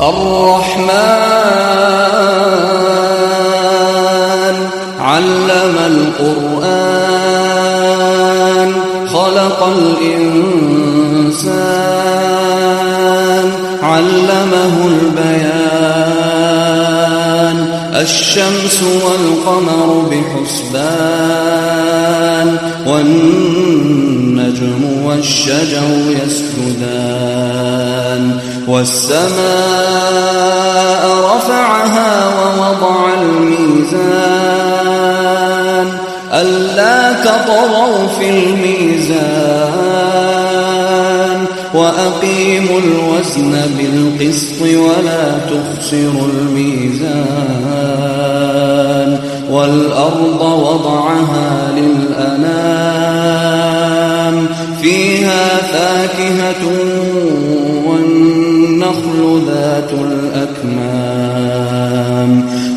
الرحمن علم القرآن خلق الإنسان علمه البيان الشمس والقمر بحسبان والنجم والشجر يسجدان والسماء رفعها ووضع الميزان ألا تطغوا في الميزان وأقيموا الوزن بالقسط ولا تخسروا الميزان والأرض وضعها للأنام فيها فاكهة والنخل ذات الأكمام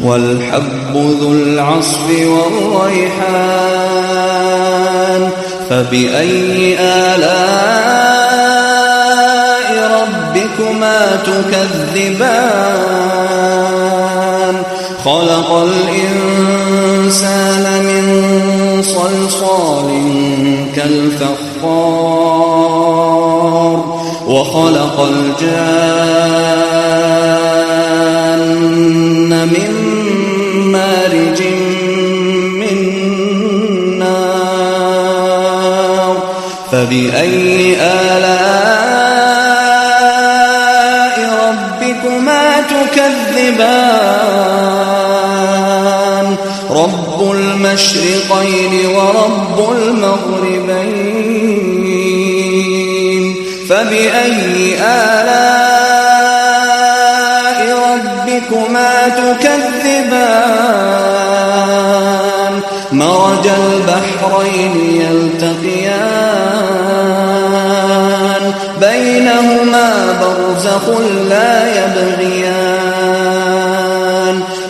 والحب ذو العصف والريحان فبأي آلاء ربكما تكذبان خلق الإنسان من صلصال كالفخار وخلق الجان من مارج من نار فبأي آلاء ربكما تكذبان رب المشرقين ورب المغربين فبأي آلاء ربكما تكذبان مرج البحرين يلتقيان بينهما برزخ لا يبغيان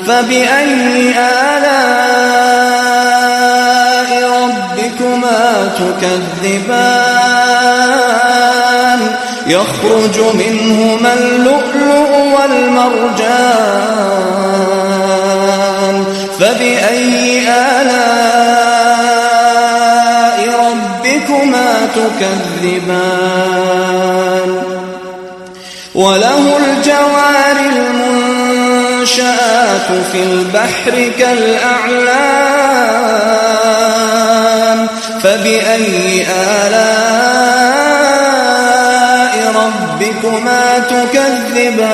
فبأي آلاء ربكما تكذبان يخرج منهما اللؤلؤ والمرجان فبأي آلاء ربكما تكذبان وله الجوار المنشآت في البحر كالأعلام فبأي آلاء ربكما تكذبان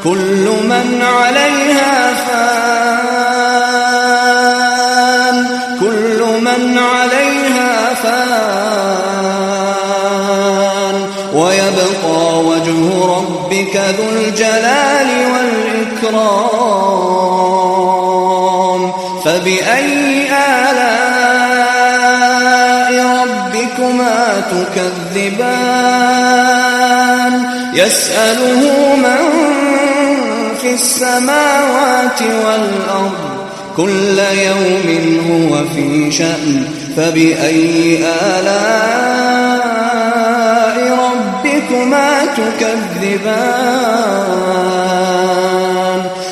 كل من عليها فان كل من عليها فان ويبقى وجه ربك ذو الجلال والإكرام فبأي آلاء ربكما تكذبان يسأله من في السماوات والأرض كل يوم هو في شأن فبأي آلاء ربكما تكذبان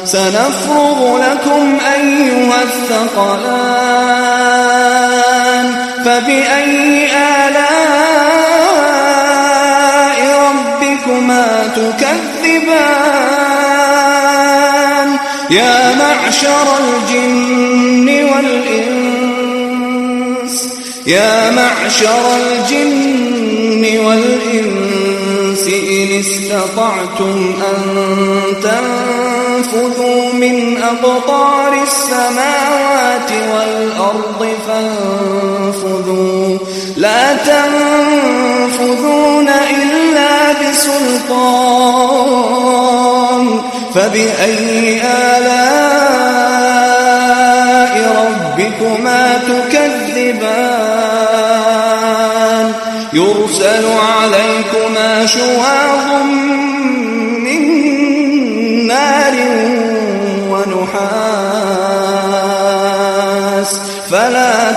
سنفرغ لكم أيها الثقلان فبأي آلاء ربكما تكذبان يا معشر الجن والإنس إن استطعتم أن تنفذوا من أقطار السماوات والأرض فانفذوا لا تنفذون إلا بسلطان فبأي آلاء ربكما تكذبان يرسل عليكما شواظ من نار ونحاس فلا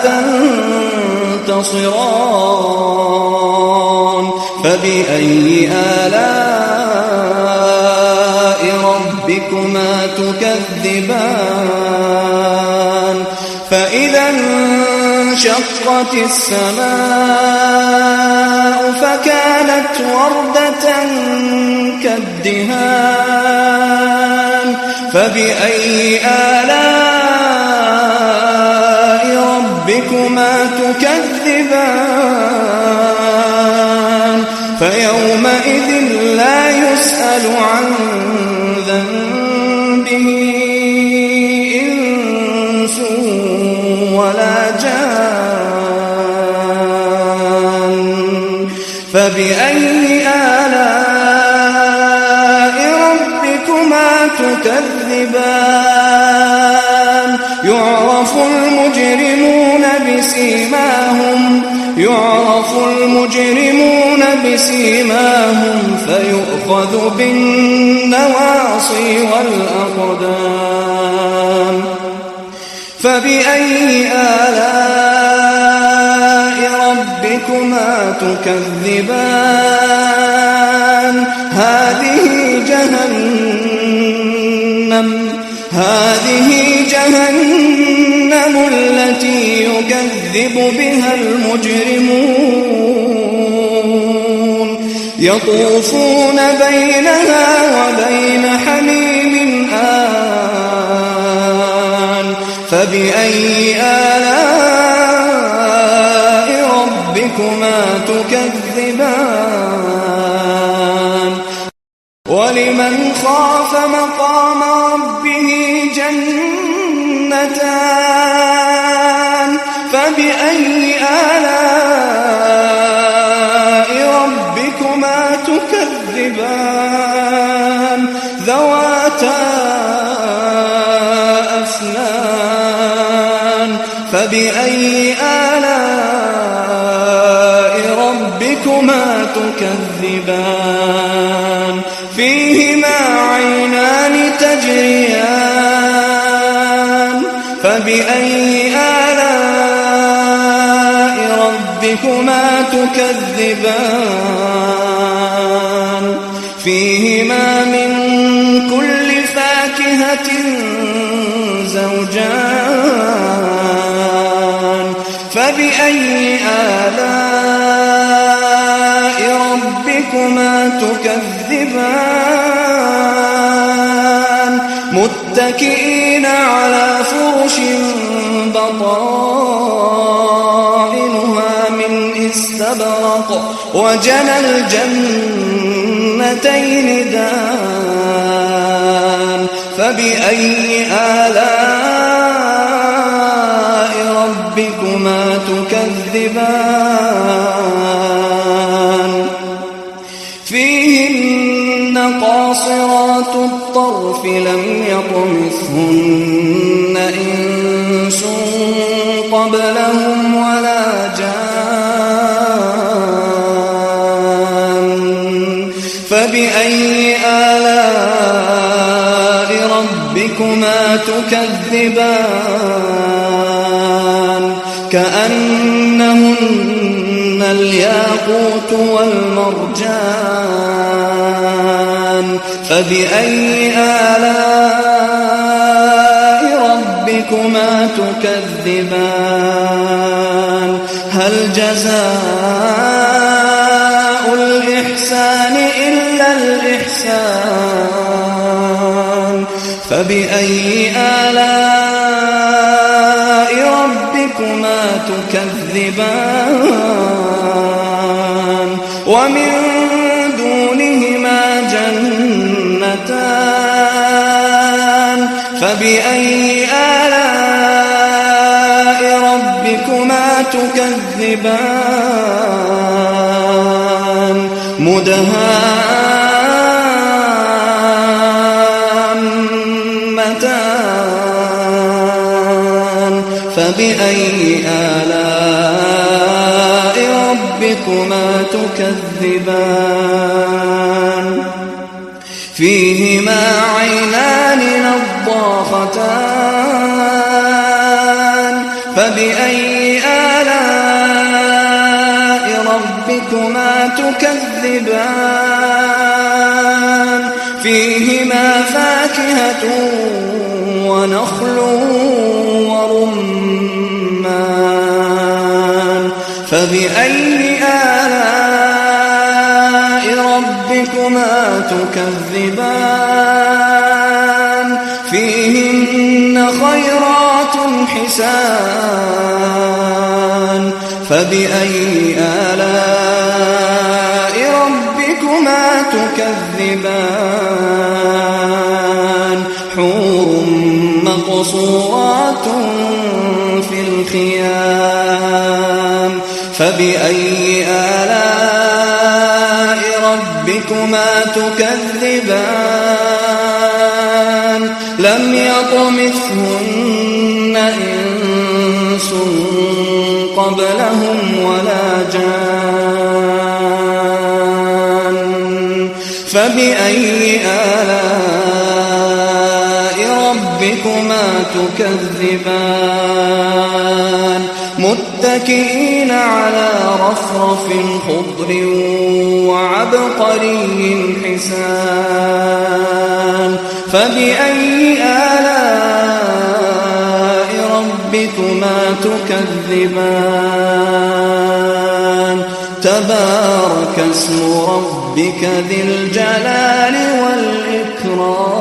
تنتصران فبأي آلاء ربكما تكذبان فإذا انشقت السماء فكانت وردة كالدهان فبأي آلاء ربكما تكذبان فيومئذ لا يسأل عن ذنبه إنس ولا جان فبأي آلاء ربكما تكذبان يعرف المجرمون بسيماهم فيؤخذ بالنواصي والأقدام فبأي آلاء ربكما تكذبان هذه جهنم التي يكذب بها المجرمون يطوفون بينها وبين حميم آن فبأي آلاء ربكما تكذبان ولمن خاف مقام ربه جنتان فبأي آلاء ربكما تكذبان ذواتا أفنان فبأي آلاء ربكما تكذبان فيهما عينان تجريان فبأي آلاء ربكما تكذبان فيهما من كل فاكهة زوجان فبأي آلاء ربكما تكذبان متكئين على فرش بطائنها من استبرق وجنى الجنتين دان فبأي آلاء ربكما تكذبان فيهن قاصرات الطرف لم يطمثهن إنس قبلهم ولا جان فبأي آلاء ربكما تكذبان كأنهن الياقوت والمرجان فبأي آلاء ربكما تكذبان هل جزاء الإحسان إلا الإحسان فبأي آلاء ربكما تكذبان ومن دونهما جنتان فبأي آلاء ربكما تكذبان مدهامتان فبأي آلاء ربكما تكذبان فيهما عينان نضاختان فبأي آلاء ربكما تكذبان فيهما فاكهة ونخل ورمان فبأي آلاء ربكما تكذبان فيهن خيرات حسان فبأي آلاء ربكما تكذبان حور مقصورات في الخيام فبأي آلاء ربكما تكذبان لم يطمثهن إنس قبلهم ولا جان فبأي آلاء ربكما تكذبان متكئين على رفرف خضر وعبقري حسان فبأي آلاء ربكما تكذبان تبارك اسم ربك ذي الجلال والإكرام